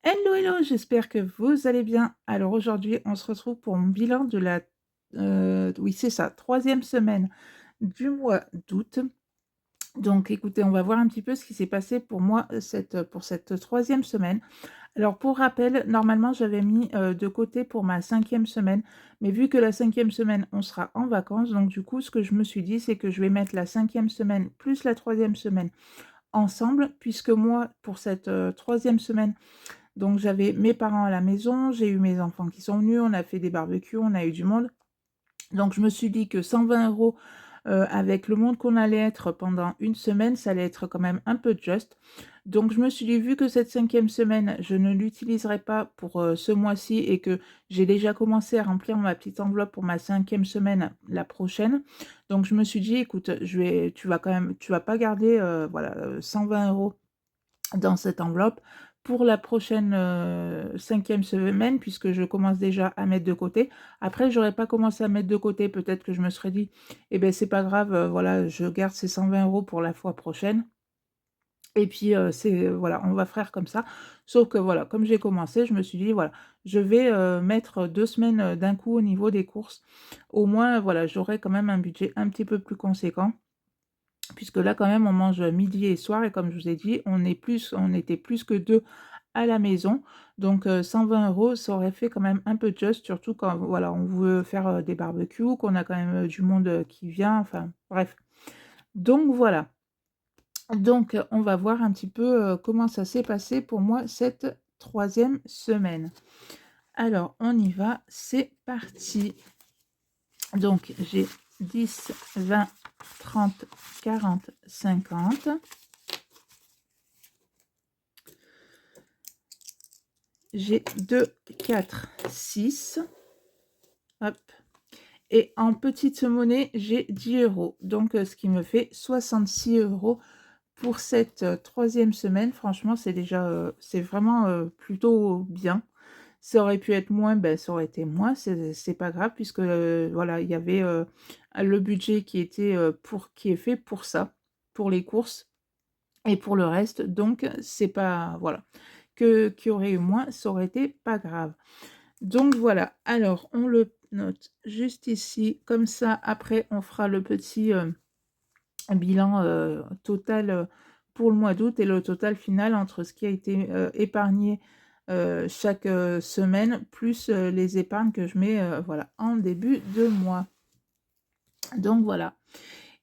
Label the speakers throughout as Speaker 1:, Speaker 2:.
Speaker 1: Hello, hello, j'espère que vous allez bien. Alors aujourd'hui, on se retrouve pour mon bilan de la, oui c'est ça, troisième semaine du mois d'août. Donc écoutez, on va voir un petit peu ce qui s'est passé pour moi pour cette troisième semaine. Alors pour rappel, normalement j'avais mis de côté pour ma cinquième semaine, mais vu que la cinquième semaine, on sera en vacances, donc du coup, ce que je me suis dit, c'est que je vais mettre la cinquième semaine plus la troisième semaine ensemble, puisque moi, pour cette troisième semaine, donc j'avais mes parents à la maison, j'ai eu mes enfants qui sont venus, on a fait des barbecues, on a eu du monde. Donc je me suis dit que 120 € avec le monde qu'on allait être pendant une semaine, ça allait être quand même un peu juste. Donc je me suis dit, vu que cette cinquième semaine, je ne l'utiliserai pas pour ce mois-ci et que j'ai déjà commencé à remplir ma petite enveloppe pour ma cinquième semaine la prochaine. Donc je me suis dit, écoute, tu vas pas garder voilà, 120 € dans cette enveloppe pour la prochaine, 5e semaine puisque je commence déjà à mettre de côté. Après, j'aurais pas commencé à mettre de côté, peut-être que je me serais dit: «Eh ben c'est pas grave, voilà, je garde ces 120 € pour la fois prochaine et puis, voilà, on va faire comme ça». Sauf que voilà, comme j'ai commencé, je me suis dit: «Voilà, je vais, mettre 2 semaines, d'un coup au niveau des courses». Au moins, voilà, j'aurai quand même un budget un petit peu plus conséquent. Puisque là, quand même, on mange midi et soir et comme je vous ai dit, on était plus que 2 à la maison. Donc 120 €, ça aurait fait quand même un peu juste, surtout quand, voilà, on veut faire, des barbecues, qu'on a quand même, du monde, qui vient, enfin bref. Donc voilà. Donc on va voir un petit peu, comment ça s'est passé pour moi cette troisième semaine. Alors on y va, c'est parti. Donc j'ai 10, 20, 30, 40, 50. J'ai 2, 4, 6. Hop. Et en petite monnaie, j'ai 10 €. Donc, ce qui me fait 66 € pour cette 3e semaine. Franchement, c'est déjà, c'est vraiment, plutôt bien. Ça aurait pu être moins, ben, ça aurait été moins, c'est pas grave puisque, voilà, il y avait, le budget qui était, qui est fait pour ça, pour les courses et pour le reste. Donc, c'est pas voilà, qu'il y aurait eu moins, ça aurait été pas grave. Donc voilà, alors on le note juste ici, comme ça après on fera le petit, bilan, total, pour le mois d'août et le total final entre ce qui a été, épargné, chaque, semaine plus, les épargnes que je mets, voilà, en début de mois. Donc voilà.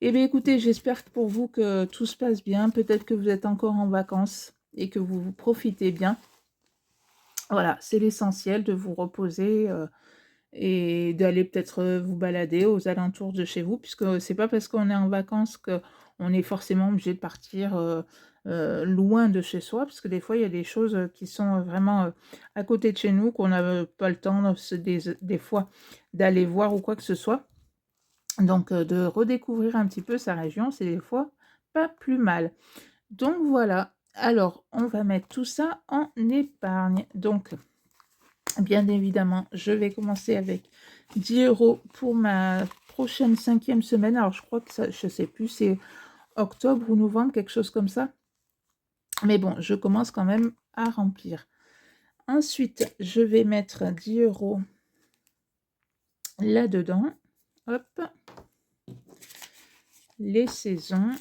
Speaker 1: Eh bien écoutez, j'espère que pour vous que tout se passe bien. Peut-être que vous êtes encore en vacances et que vous profitez bien. Voilà, c'est l'essentiel de vous reposer, et d'aller peut-être, vous balader aux alentours de chez vous, puisque c'est pas parce qu'on est en vacances qu'on est forcément obligé de partir, loin de chez soi. Parce que des fois, il y a des choses, qui sont, vraiment, à côté de chez nous qu'on n'a, pas le temps des fois d'aller voir ou quoi que ce soit. Donc de redécouvrir un petit peu sa région, c'est des fois pas plus mal. Donc voilà, alors on va mettre tout ça en épargne. Donc bien évidemment, je vais commencer avec 10 € pour ma prochaine 5e semaine. Alors, je crois que ça, je sais plus, c'est octobre ou novembre, quelque chose comme ça. Mais bon, je commence quand même à remplir. Ensuite, je vais mettre 10 € là-dedans. Hop, les saisons.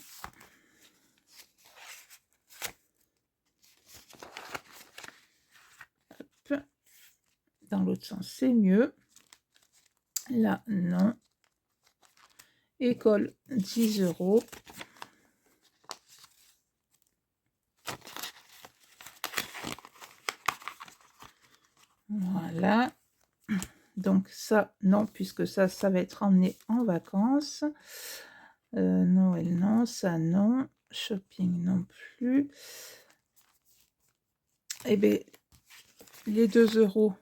Speaker 1: Hop. Dans l'autre sens, c'est mieux. Là, non. École, 10 €. Voilà. Donc ça, non, puisque ça va être emmené en vacances. Noël, non. Ça, non. Shopping, non plus. Eh bien, les 2 €,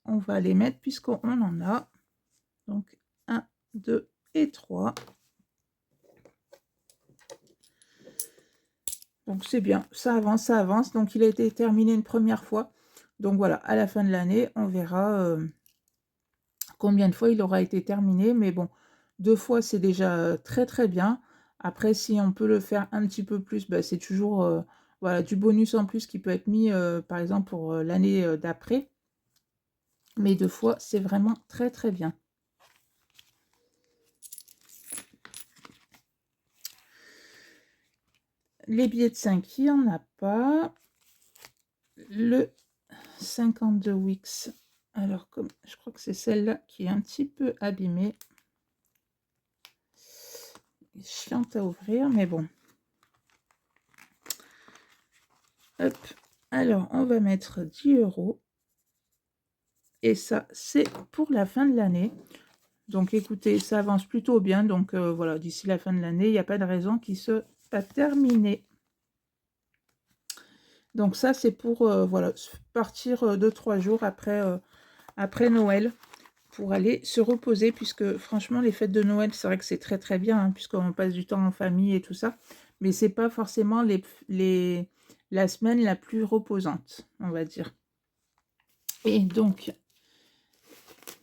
Speaker 1: on va les mettre puisqu'on en a. Donc 1, 2 et 3. Donc c'est bien, ça avance, ça avance. Donc il a été terminé une première fois. Donc voilà, à la fin de l'année, on verra, combien de fois il aura été terminé. Mais bon, 2 fois, c'est déjà, très, très bien. Après, si on peut le faire un petit peu plus, bah, c'est toujours, voilà, du bonus en plus qui peut être mis, par exemple, pour l'année d'après. Mais 2 fois, c'est vraiment très, très bien. Les billets de 5, il n'y en a pas. Le 52 Wix. Alors, comme je crois que c'est celle-là qui est un petit peu abîmée. Chiante à ouvrir, mais bon. Hop. Alors, on va mettre 10 €. Et ça, c'est pour la fin de l'année. Donc, écoutez, ça avance plutôt bien. Donc, voilà, d'ici la fin de l'année, il n'y a pas de raison qu'il se pas terminé. Donc, ça, c'est pour, voilà, partir 2-3 jours après Noël pour aller se reposer. Puisque, franchement, les fêtes de Noël, c'est vrai que c'est très, très bien, hein, puisqu'on passe du temps en famille et tout ça. Mais c'est pas forcément la semaine la plus reposante, on va dire. Et donc,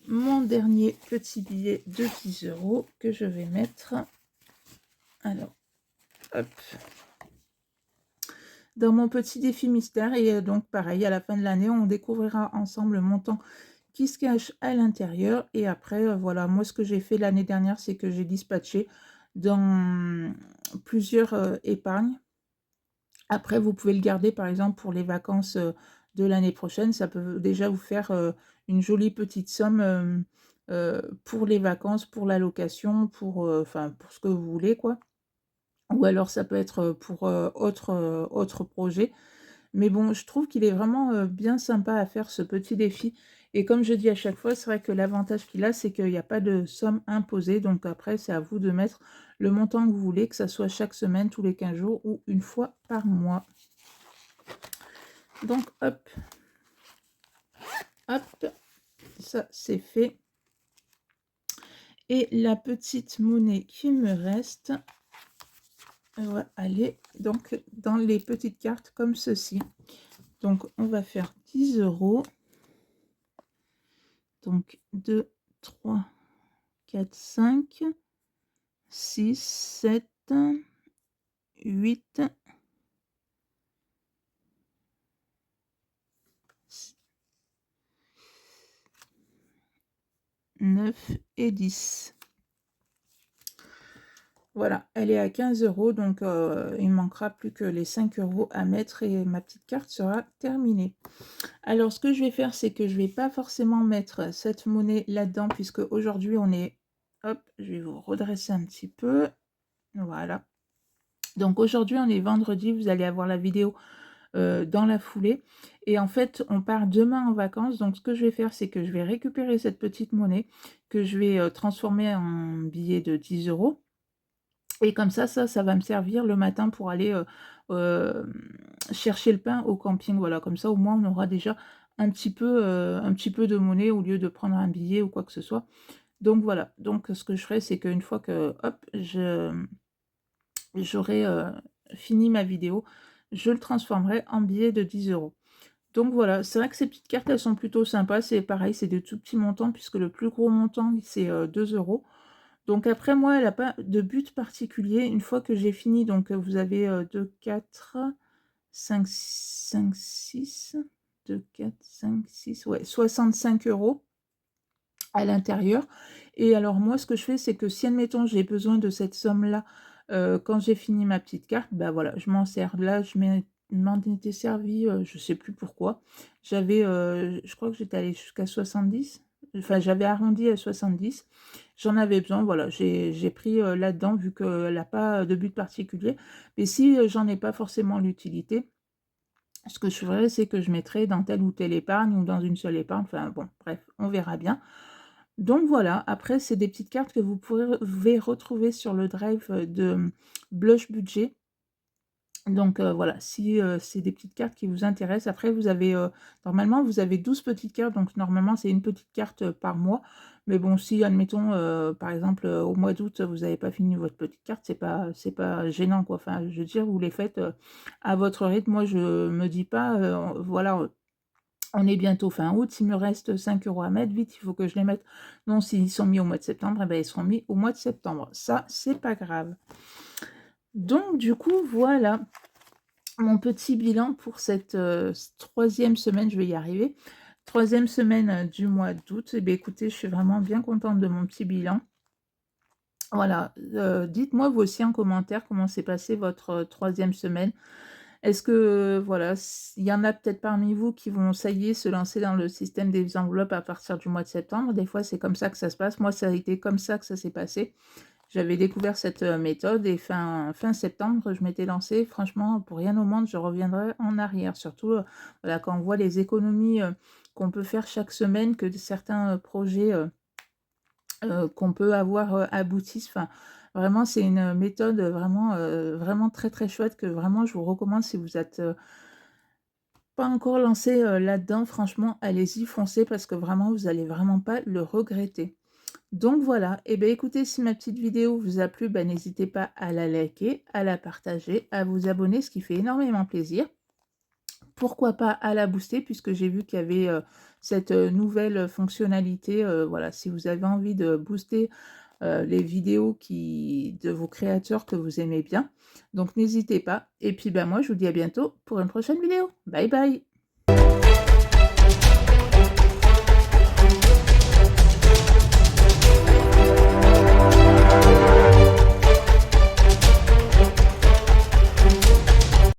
Speaker 1: mon dernier petit billet de 10 € que je vais mettre. Alors, hop. Dans mon petit défi mystère. Et donc, pareil, à la fin de l'année, on découvrira ensemble le montant qui se cache à l'intérieur. Et après, voilà, moi, ce que j'ai fait l'année dernière, c'est que j'ai dispatché dans plusieurs épargnes. Après, vous pouvez le garder, par exemple, pour les vacances de l'année prochaine. Ça peut déjà vous faire une jolie petite somme pour les vacances, pour la location, enfin, pour ce que vous voulez, quoi. Ou alors, ça peut être pour autre projet. Mais bon, je trouve qu'il est vraiment bien sympa à faire, ce petit défi. Et comme je dis à chaque fois, c'est vrai que l'avantage qu'il a, c'est qu'il n'y a pas de somme imposée. Donc après, c'est à vous de mettre le montant que vous voulez, que ça soit chaque semaine, tous les 15 jours ou une fois par mois. Donc, hop, hop, ça c'est fait. Et la petite monnaie qui me reste, elle va aller donc dans les petites cartes comme ceci. Donc, on va faire 10 €. Donc, 2, 3, 4, 5, 6, 7, 8, 9 et 10. Voilà, elle est à 15 €, donc il ne manquera plus que les 5 € à mettre et ma petite carte sera terminée. Alors, ce que je vais faire, c'est que je ne vais pas forcément mettre cette monnaie là-dedans, puisque aujourd'hui, on est... Hop, je vais vous redresser un petit peu. Voilà. Donc, aujourd'hui, on est vendredi. Vous allez avoir la vidéo dans la foulée. Et en fait, on part demain en vacances. Donc, ce que je vais faire, c'est que je vais récupérer cette petite monnaie que je vais transformer en billet de 10 €. Et comme ça va me servir le matin pour aller chercher le pain au camping. Voilà, comme ça, au moins, on aura déjà un petit peu de monnaie au lieu de prendre un billet ou quoi que ce soit. Donc, voilà. Donc, ce que je ferai, c'est qu'une fois que, hop, j'aurai fini ma vidéo, je le transformerai en billet de 10 €. Donc voilà, c'est vrai que ces petites cartes, elles sont plutôt sympas. C'est pareil, c'est de tout petits montants puisque le plus gros montant, c'est 2 €. Donc après, moi, elle n'a pas de but particulier. Une fois que j'ai fini, donc vous avez 2, 4, 5, 5, 6, 2, 4, 5, 6, ouais, 65 € à l'intérieur. Et alors moi, ce que je fais, c'est que si, admettons, j'ai besoin de cette somme-là, quand j'ai fini ma petite carte, bah voilà, je m'en sers. Là, m'en étais servi, je sais plus pourquoi. J'avais, je crois que j'étais allée jusqu'à 70. Enfin, j'avais arrondi à 70. J'en avais besoin, voilà, j'ai pris là-dedans, vu qu'elle n'a pas de but particulier. Mais si j'en ai pas forcément l'utilité, ce que je ferais, c'est que je mettrais dans telle ou telle épargne ou dans une seule épargne. Enfin bon, bref, on verra bien. Donc voilà, après, c'est des petites cartes que vous pouvez retrouver sur le drive de Blush Budget. Donc voilà, si c'est des petites cartes qui vous intéressent. Après, vous avez, normalement, vous avez 12 petites cartes. Donc normalement, c'est une petite carte par mois. Mais bon, si, admettons, par exemple, au mois d'août, vous n'avez pas fini votre petite carte, c'est pas gênant, quoi. Enfin, je veux dire, vous les faites à votre rythme. Moi, je me dis pas, voilà, on est bientôt fin août, il me reste 5 € à mettre, vite, il faut que je les mette. Non, s'ils sont mis au mois de septembre, eh ben, ils seront mis au mois de septembre. Ça, c'est pas grave. Donc, du coup, voilà. mon petit bilan pour cette, 3e semaine, je vais y arriver. 3e semaine, du mois d'août et beh, écoutez, je suis vraiment bien contente de mon petit bilan. Voilà, dites-moi vous aussi en commentaire comment s'est passée votre, 3e semaine. Est-ce que, voilà, il y en a peut-être parmi vous qui vont, ça y est, se lancer dans le système des enveloppes à partir du mois de septembre? Des fois, c'est comme ça que ça se passe. Moi, ça a été comme ça que ça s'est passé. J'avais découvert cette, méthode et fin septembre, je m'étais lancée. Franchement, pour rien au monde, je reviendrai en arrière. Surtout, voilà, quand on voit les économies, qu'on peut faire chaque semaine, que certains, projets, qu'on peut avoir, aboutissent. Enfin, vraiment, c'est une méthode, vraiment, vraiment très, très chouette que vraiment je vous recommande si vous êtes, pas encore lancé, là-dedans. Franchement, allez-y, foncez parce que vraiment, vous allez vraiment pas le regretter. Donc voilà, et beh, écoutez, si ma petite vidéo vous a plu, bah, n'hésitez pas à la liker, à la partager, à vous abonner, ce qui fait énormément plaisir. Pourquoi pas à la booster puisque j'ai vu qu'il y avait, cette, nouvelle fonctionnalité, voilà, si vous avez envie de booster, les vidéos de vos créateurs que vous aimez bien. Donc n'hésitez pas et puis, bah, moi je vous dis à bientôt pour une prochaine vidéo. Bye bye.